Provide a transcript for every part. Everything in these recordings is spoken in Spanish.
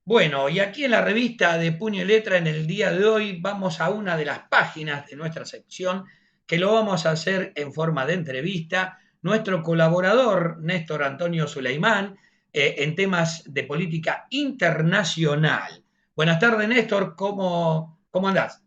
Bueno, y aquí en la revista de Puño y Letra, en el día de hoy, vamos a una de las páginas de nuestra sección, que lo vamos a hacer en forma de entrevista. Nuestro colaborador, Néstor Antonio Suleimán, en temas de política internacional. Buenas tardes, Néstor, ¿cómo andás?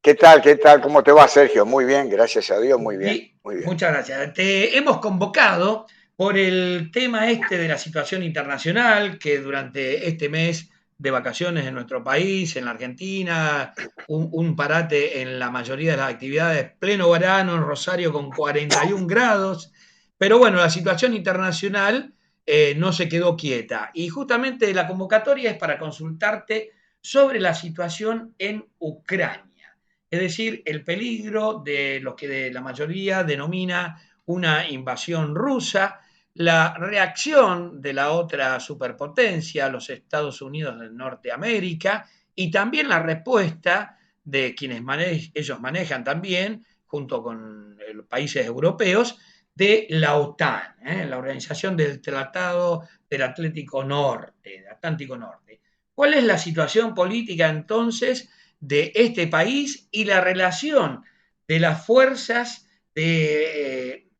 ¿Qué tal? ¿Qué tal? ¿Cómo te va, Sergio? Muy bien, gracias a Dios, muy bien, muy bien. Muchas gracias. Te hemos convocado por el tema este de la situación internacional, que durante este mes de vacaciones en nuestro país, en la Argentina, un parate en la mayoría de las actividades, pleno verano en Rosario con 41 grados, pero bueno, la situación internacional no se quedó quieta. Y justamente la convocatoria es para consultarte sobre la situación en Ucrania, es decir, el peligro de lo que la mayoría denomina una invasión rusa, la reacción de la otra superpotencia, los Estados Unidos de Norteamérica, y también la respuesta de quienes ellos manejan también, junto con los países europeos, de la OTAN, la Organización del Tratado del Atlántico Norte. ¿Cuál es la situación política entonces de este país y la relación de las fuerzas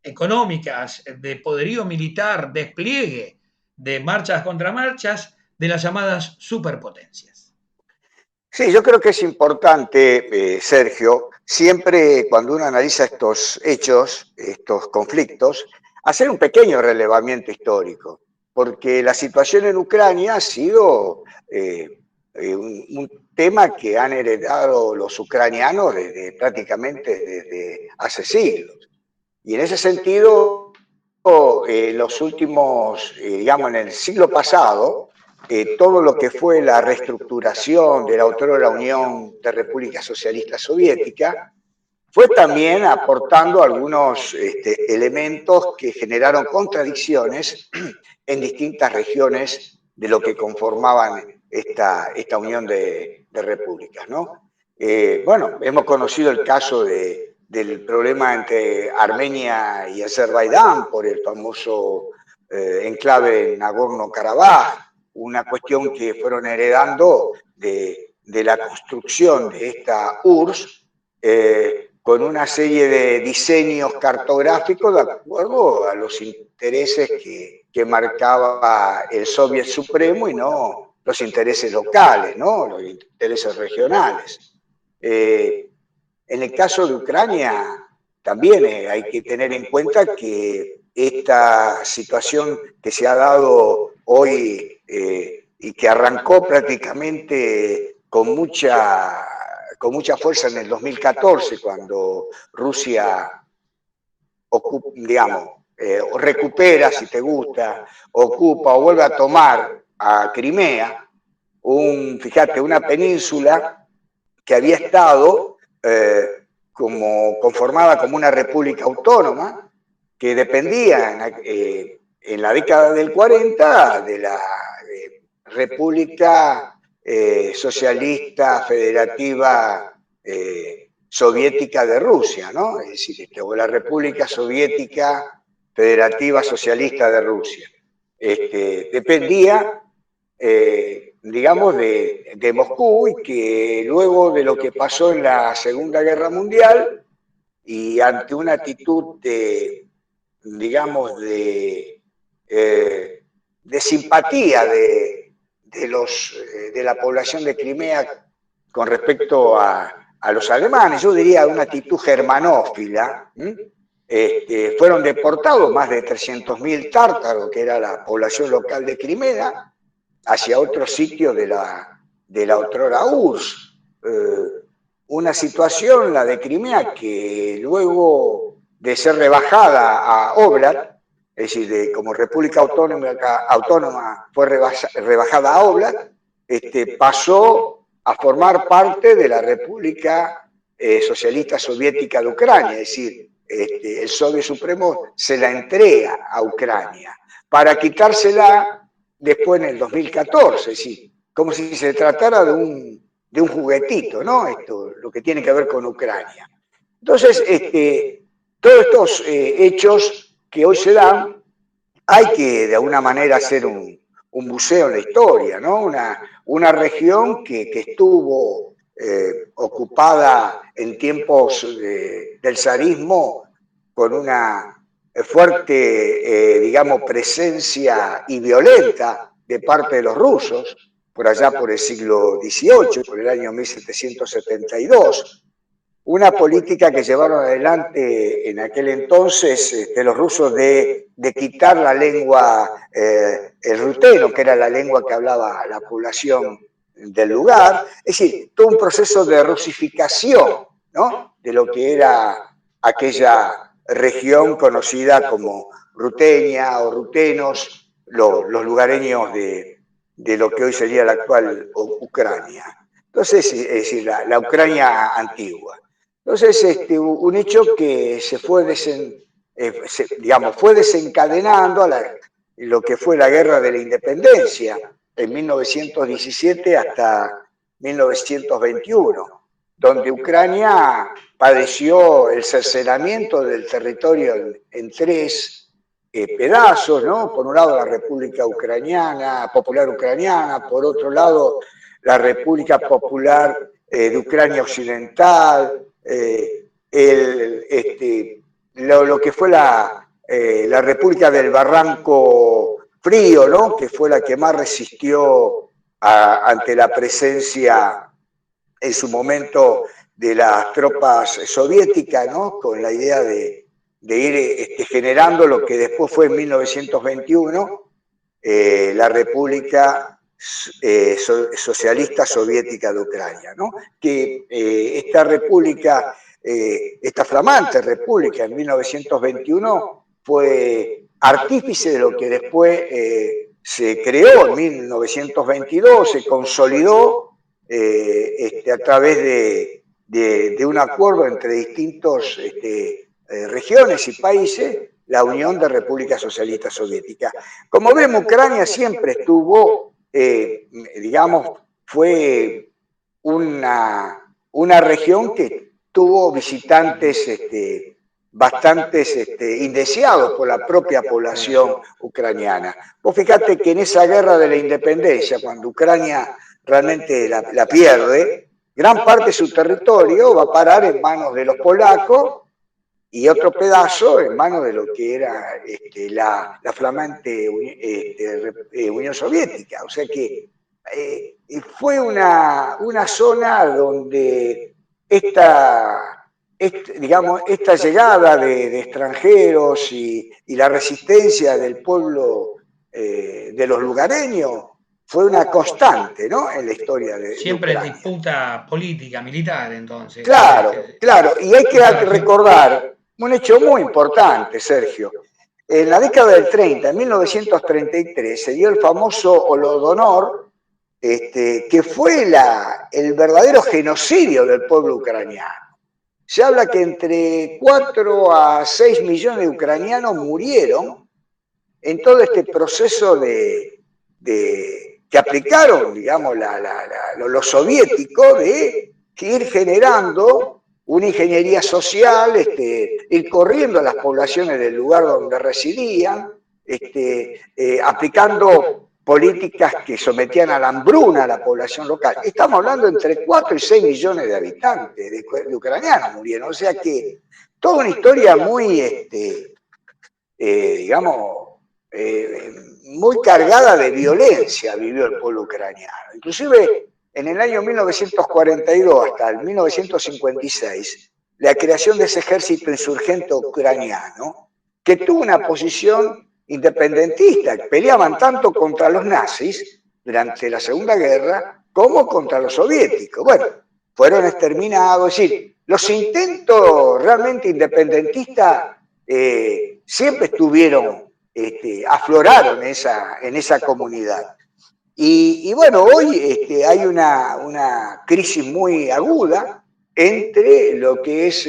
económicas, de poderío militar, despliegue, de marchas contra marchas, de las llamadas superpotencias? Sí, yo creo que es importante, Sergio, siempre cuando uno analiza estos hechos, estos conflictos, hacer un pequeño relevamiento histórico, porque la situación en Ucrania ha sido un tema que han heredado los ucranianos prácticamente desde hace siglos. Y en ese sentido, los últimos, digamos, en el siglo pasado, todo lo que fue la reestructuración de la otrora Unión de Repúblicas Socialistas Soviéticas fue también aportando algunos elementos que generaron contradicciones en distintas regiones de lo que conformaban esta unión de repúblicas, ¿no? Bueno, hemos conocido el caso del problema entre Armenia y Azerbaiyán por el famoso enclave Nagorno-Karabaj, una cuestión que fueron heredando de la construcción de esta URSS, con una serie de diseños cartográficos de acuerdo a los intereses que marcaba el Soviet Supremo y no los intereses locales, ¿no? Los intereses regionales. En el caso de Ucrania, también hay que tener en cuenta que esta situación que se ha dado hoy y que arrancó prácticamente con mucha fuerza en el 2014, cuando Rusia, digamos, recupera, si te gusta, ocupa o vuelve a tomar a Crimea, fíjate, una península que había estado conformada como una república autónoma, que dependía en la década del 40 de la República Socialista Federativa Soviética de Rusia, ¿no? Es decir, o la República Soviética Federativa Socialista de Rusia. Dependía, digamos, de Moscú, y que luego de lo que pasó en la Segunda Guerra Mundial y ante una actitud digamos, de simpatía de la población de Crimea con respecto a los alemanes, yo diría una actitud germanófila. Fueron deportados más de 300.000 tártaros, que era la población local de Crimea, hacia otros sitios de la otrora URSS. Una situación, la de Crimea, que luego de ser rebajada a Oblast, es decir, como República Autónoma fue rebajada a Oblast, pasó a formar parte de la República Socialista Soviética de Ucrania, es decir, el Soviet Supremo se la entrega a Ucrania para quitársela después en el 2014, es decir, como si se tratara de un juguetito, ¿no? Esto, lo que tiene que ver con Ucrania. Entonces, todos estos hechos que hoy se dan, hay que de alguna manera hacer un museo en la historia, ¿no? Una región que estuvo ocupada en tiempos del zarismo con una fuerte, digamos, presencia y violenta de parte de los rusos, por allá por el siglo XVIII, por el año 1772, una política que llevaron adelante en aquel entonces los rusos de quitar la lengua, el ruteno, que era la lengua que hablaba la población del lugar, es decir, todo un proceso de rusificación, ¿no?, de lo que era aquella región conocida como Rutenia o rutenos, los lugareños de lo que hoy sería la actual Ucrania. Entonces, es decir, la Ucrania antigua. Entonces, un hecho que se fue, digamos, fue desencadenando lo que fue la Guerra de la Independencia en 1917 hasta 1921, donde Ucrania padeció el cercenamiento del territorio en tres pedazos, ¿no? Por un lado la República Ucraniana, Popular Ucraniana, por otro lado la República Popular de Ucrania Occidental, lo que fue la República del Barranco Frío, ¿no?, que fue la que más resistió ante la presencia en su momento de las tropas soviéticas, ¿no?, con la idea de ir generando lo que después fue en 1921 la República Socialista Soviética de Ucrania, ¿no?, que esta república, esta flamante república en 1921 fue artífice de lo que después se creó en 1922, se consolidó a través de un acuerdo entre distintos regiones y países, la Unión de Repúblicas Socialistas Soviéticas. Como vemos, Ucrania siempre estuvo, digamos, fue una región que tuvo visitantes bastantes indeseados por la propia población ucraniana. Vos fíjate que en esa guerra de la independencia, cuando Ucrania realmente la pierde, gran parte de su territorio va a parar en manos de los polacos y otro pedazo en manos de lo que era la flamante Unión Soviética. O sea que fue una zona donde digamos, esta llegada de extranjeros y la resistencia del pueblo de los lugareños fue una constante, ¿no?, en la historia de Siempre en Ucrania. disputa política, militar, entonces. Claro, claro, y hay que Esa región. recordar un hecho muy importante, Sergio. En la década del 30, en 1933, se dio el famoso Holodomor, que fue el verdadero genocidio del pueblo ucraniano. Se habla que entre 4 a 6 millones de ucranianos murieron en todo este proceso que aplicaron, digamos, los soviéticos de ir generando una ingeniería social, ir corriendo a las poblaciones del lugar donde residían, aplicando políticas que sometían a la hambruna a la población local. Estamos hablando entre 4 y 6 millones de habitantes, de ucranianos murieron, o sea que toda una historia muy, digamos, muy cargada de violencia vivió el pueblo ucraniano. Inclusive en el año 1942 hasta el 1956, la creación de ese ejército insurgente ucraniano, que tuvo una posición independentista, peleaban tanto contra los nazis durante la Segunda Guerra como contra los soviéticos. Bueno, fueron exterminados, es decir, los intentos realmente independentistas siempre estuvieron, afloraron en esa comunidad. Y bueno, hoy hay una crisis muy aguda entre lo que es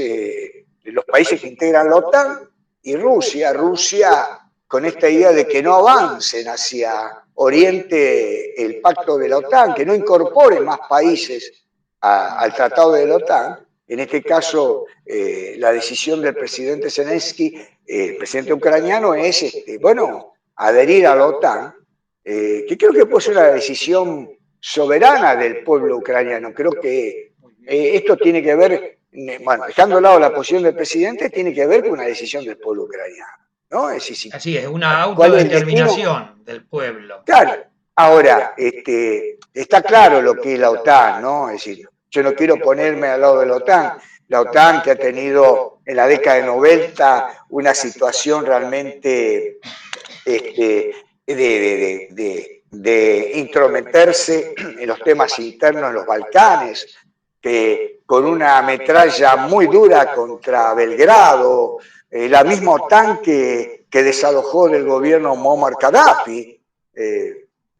los países que integran la OTAN y Rusia. Rusia con esta idea de que no avancen hacia Oriente el pacto de la OTAN, que no incorpore más países al tratado de la OTAN. En este caso, la decisión del presidente Zelensky, el presidente ucraniano, es, bueno, adherir a la OTAN. que creo que puede ser una decisión soberana del pueblo ucraniano. Creo que esto tiene que ver, bueno, dejando a lado la posición del presidente, tiene que ver con una decisión del pueblo ucraniano, ¿no? Es decir, Así es, una ¿cuál es el destino? autodeterminación del pueblo. Claro. Ahora, está claro lo que es la OTAN, ¿no? Es decir, yo no quiero ponerme al lado de la OTAN. La OTAN que ha tenido en la década de 90 una situación realmente de intrometerse en los temas internos en los Balcanes, que con una metralla muy dura contra Belgrado, la misma OTAN que desalojó del gobierno Muammar Gaddafi.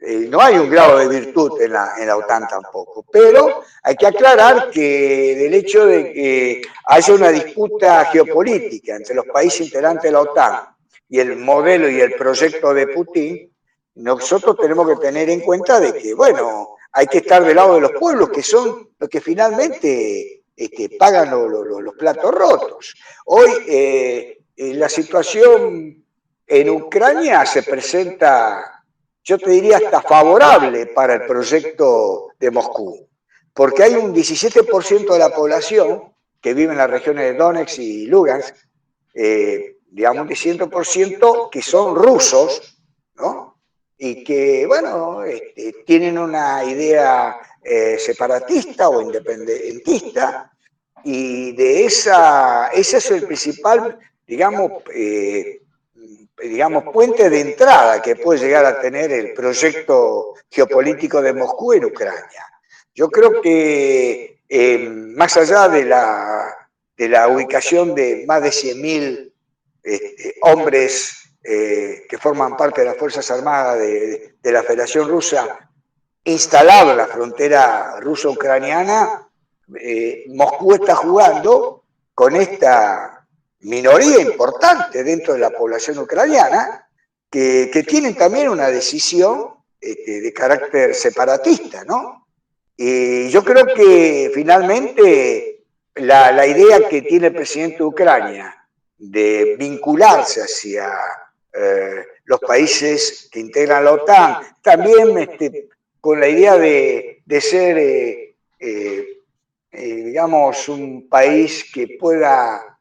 No hay un grado de virtud en la OTAN tampoco, pero hay que aclarar que del hecho de que haya una disputa geopolítica entre los países integrantes de la OTAN y el modelo y el proyecto de Putin, nosotros tenemos que tener en cuenta de que, bueno, hay que estar del lado de los pueblos, que son los que finalmente pagan los platos rotos. Hoy la situación en Ucrania se presenta, yo te diría, hasta favorable para el proyecto de Moscú, porque hay un 17% de la población que vive en las regiones de Donetsk y Lugansk, digamos un 17% que son rusos, ¿no? Y que, bueno, tienen una idea separatista o independentista, y de ese es el principal, digamos, puente de entrada que puede llegar a tener el proyecto geopolítico de Moscú en Ucrania. Yo creo que más allá de la ubicación de más de 100.000 hombres que forman parte de las Fuerzas Armadas de la Federación Rusa instalado en la frontera ruso-ucraniana, Moscú está jugando con esta minoría importante dentro de la población ucraniana que tienen también una decisión de carácter separatista, ¿no? Y yo creo que finalmente la idea que tiene el presidente de Ucrania de vincularse hacia los países que integran la OTAN, también con la idea de ser, digamos, un país que pueda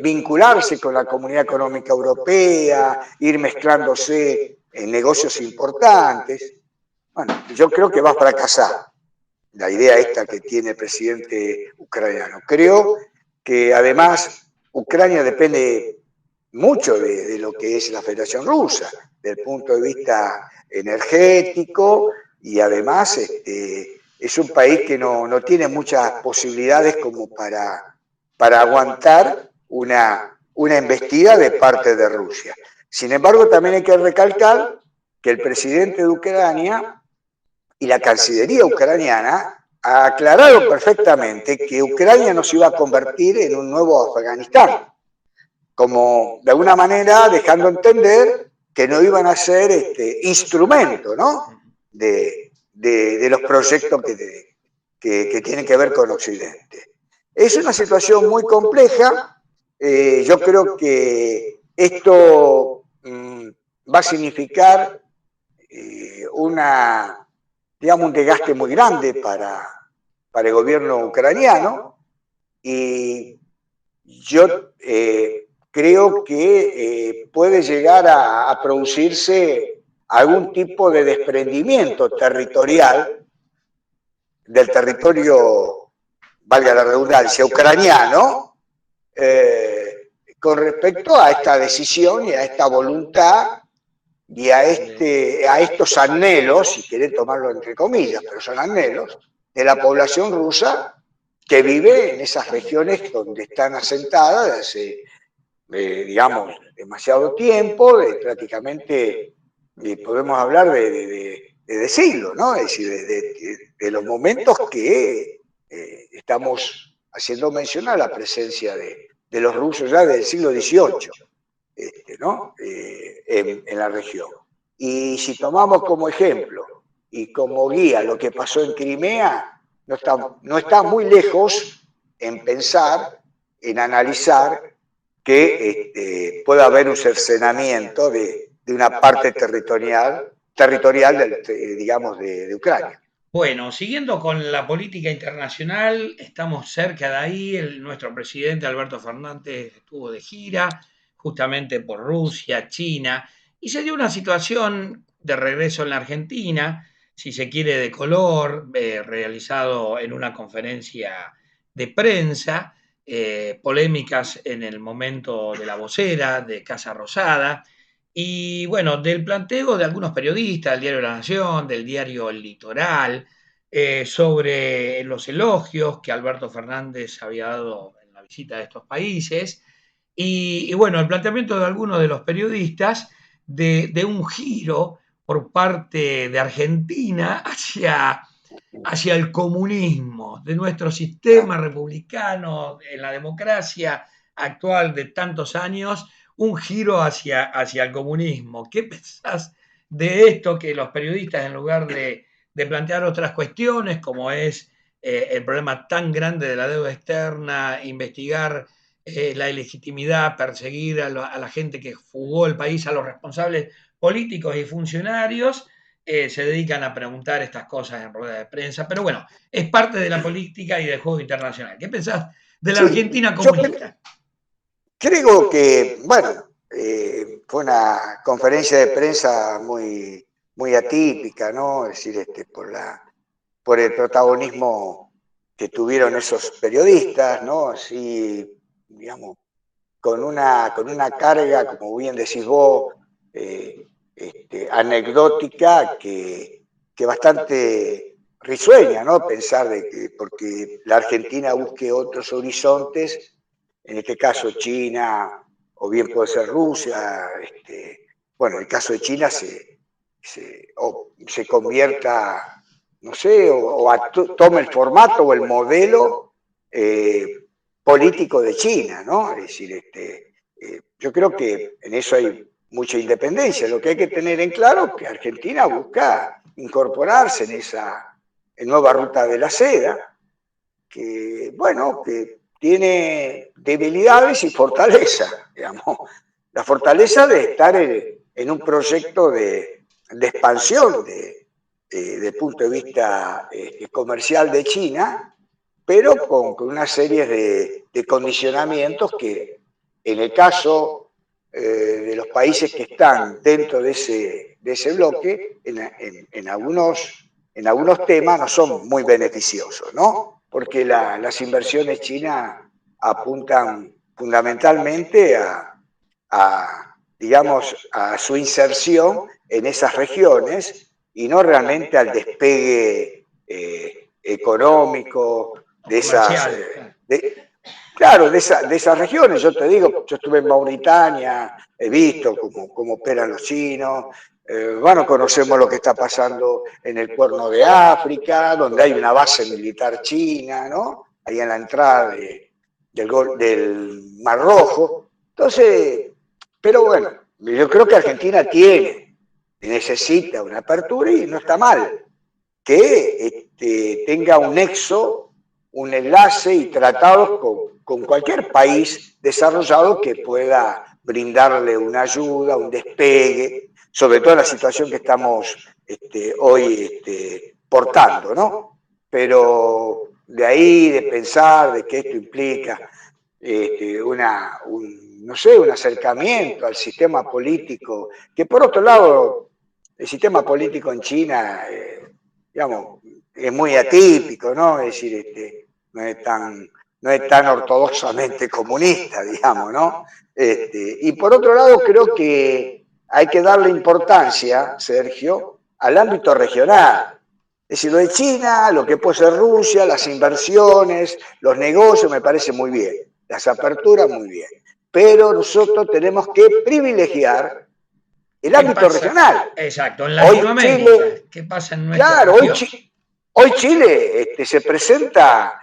vincularse con la Comunidad Económica Europea, ir mezclándose en negocios importantes. Bueno, yo creo que va a fracasar la idea esta que tiene el presidente ucraniano. Creo que además Ucrania depende mucho de lo que es la Federación Rusa, desde el punto de vista energético, y además es un país que no tiene muchas posibilidades como para aguantar una embestida de parte de Rusia. Sin embargo, también hay que recalcar que el presidente de Ucrania y la Cancillería ucraniana ha aclarado perfectamente que Ucrania no se iba a convertir en un nuevo Afganistán, como de alguna manera dejando entender que no iban a ser instrumento, ¿no? de los proyectos que tienen que ver con Occidente. Es una situación muy compleja. Yo creo que esto va a significar digamos, un desgaste muy grande para el gobierno ucraniano, y yo creo que puede llegar a producirse algún tipo de desprendimiento territorial del territorio, valga la redundancia, ucraniano, con respecto a esta decisión y a esta voluntad y a estos anhelos, si quieren tomarlo entre comillas, pero son anhelos, de la población rusa que vive en esas regiones donde están asentadas desde hace, digamos, demasiado tiempo, prácticamente podemos hablar de siglos, ¿no? Es decir, de los momentos que estamos haciendo mención a la presencia de los rusos ya del siglo XVIII. ¿No? En la región. Y si tomamos como ejemplo y como guía lo que pasó en Crimea, no está muy lejos en pensar, en analizar que pueda haber un cercenamiento de una parte territorial territorial, digamos, de Ucrania. Bueno, siguiendo con la política internacional, estamos cerca de ahí. Nuestro presidente Alberto Fernández estuvo de gira justamente por Rusia, China, y se dio una situación de regreso en la Argentina, si se quiere, de color, realizado en una conferencia de prensa, polémicas en el momento de la vocera de Casa Rosada, y bueno, del planteo de algunos periodistas, del diario La Nación, del diario El Litoral, sobre los elogios que Alberto Fernández había dado en la visita de estos países. Y bueno, el planteamiento de algunos de los periodistas de un giro por parte de Argentina hacia el comunismo, de nuestro sistema republicano, en la democracia actual de tantos años, un giro hacia el comunismo. ¿Qué pensás de esto que los periodistas, en lugar de plantear otras cuestiones, como es el problema tan grande de la deuda externa, investigar la ilegitimidad, perseguir a la gente que fugó el país, a los responsables políticos y funcionarios, se dedican a preguntar estas cosas en rueda de prensa? Pero bueno, es parte de la política y del juego internacional. ¿Qué pensás de la Sí, Argentina yo comunista? creo que, bueno, fue una conferencia de prensa muy atípica, ¿no? Es decir, por el protagonismo que tuvieron esos periodistas, ¿no? Así, digamos, con una carga, como bien decís vos, anecdótica que bastante risueña, ¿no? Pensar de que porque la Argentina busque otros horizontes, en este caso China, o bien puede ser Rusia, bueno, en el caso de China se convierta, no sé, tome el formato o el modelo político de China, ¿no? Es decir, yo creo que en eso hay mucha independencia. Lo que hay que tener en claro es que Argentina busca incorporarse en esa nueva ruta de la seda, que, bueno, que tiene debilidades y fortaleza, digamos. La fortaleza de estar en un proyecto de expansión desde el punto de vista comercial de China, pero con una serie de condicionamientos que, en el caso de los países que están dentro de ese bloque, en algunos temas no son muy beneficiosos, ¿no? Porque las inversiones chinas apuntan fundamentalmente digamos, a su inserción en esas regiones y no realmente al despegue económico de esas, Comercial. claro, de esas regiones. Yo te digo, yo estuve en Mauritania, he visto cómo operan los chinos. Bueno, conocemos lo que está pasando en el Cuerno de África, donde hay una base militar china, ¿no? Ahí en la entrada del Mar Rojo. Entonces, pero bueno, yo creo que Argentina tiene y necesita una apertura y no está mal que tenga un nexo, un enlace y tratados con cualquier país desarrollado que pueda brindarle una ayuda, un despegue, sobre todo en la situación que estamos hoy portando, ¿no? Pero de ahí, de pensar de que esto implica no sé, un acercamiento al sistema político, que por otro lado, el sistema político en China, digamos, es muy atípico, ¿no? Es decir, no es tan ortodoxamente comunista, digamos, ¿no? Y por otro lado, creo que hay que darle importancia, Sergio, al ámbito regional. Es decir, lo de China, lo que puede ser Rusia, las inversiones, los negocios, me parece muy bien. Las aperturas, muy bien. Pero nosotros tenemos que privilegiar el ¿Qué ámbito pasa? regional. Exacto, en Hoy Latinoamérica. Chile, ¿Qué pasa en nuestra claro, región? hoy Chile se presenta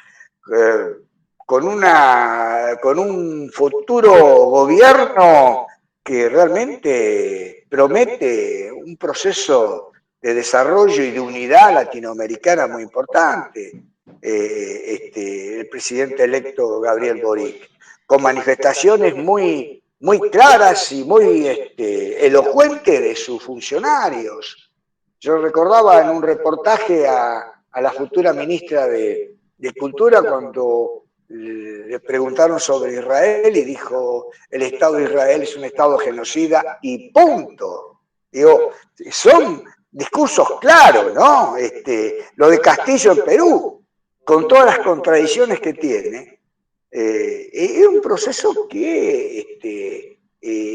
con un futuro gobierno que realmente promete un proceso de desarrollo y de unidad latinoamericana muy importante. El presidente electo Gabriel Boric, con manifestaciones muy claras y muy elocuentes de sus funcionarios. Yo recordaba en un reportaje a la futura ministra de Cultura cuando le preguntaron sobre Israel y dijo, el Estado de Israel es un Estado genocida y punto. Digo, son discursos claros, ¿no? Lo de Castillo en Perú, con todas las contradicciones que tiene, es un proceso que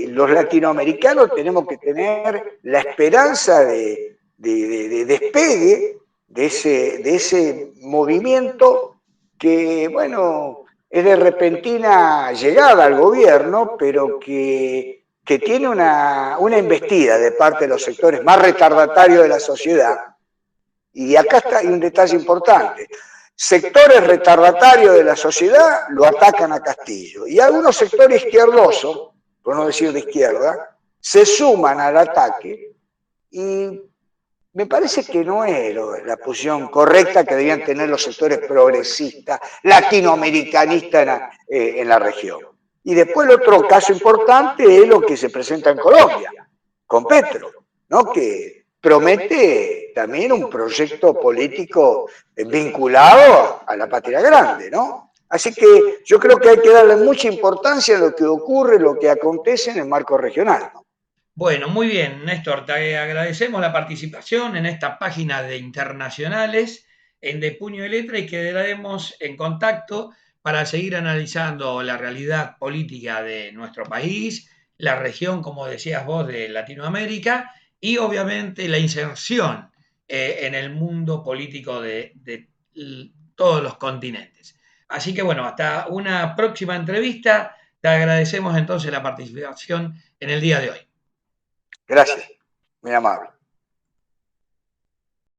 los latinoamericanos tenemos que tener la esperanza de despegue de ese movimiento que, bueno, es de repentina llegada al gobierno, pero que tiene una embestida de parte de los sectores más retardatarios de la sociedad. Y acá está, hay un detalle importante. Sectores retardatarios de la sociedad lo atacan a Castillo. Y algunos sectores izquierdosos, por no decir de izquierda, se suman al ataque y me parece que no es la posición correcta que debían tener los sectores progresistas, latinoamericanistas en la región. Y después el otro caso importante es lo que se presenta en Colombia, con Petro, ¿no? Que promete también un proyecto político vinculado a la patria grande, ¿no? Así que yo creo que hay que darle mucha importancia a lo que ocurre, lo que acontece en el marco regional, ¿no? Bueno, muy bien, Néstor, te agradecemos la participación en esta página de internacionales en De Puño y Letra y quedaremos en contacto para seguir analizando la realidad política de nuestro país, la región, como decías vos, de Latinoamérica y obviamente la inserción en el mundo político de todos los continentes. Así que bueno, hasta una próxima entrevista. Te agradecemos entonces la participación en el día de hoy. Gracias, muy amable.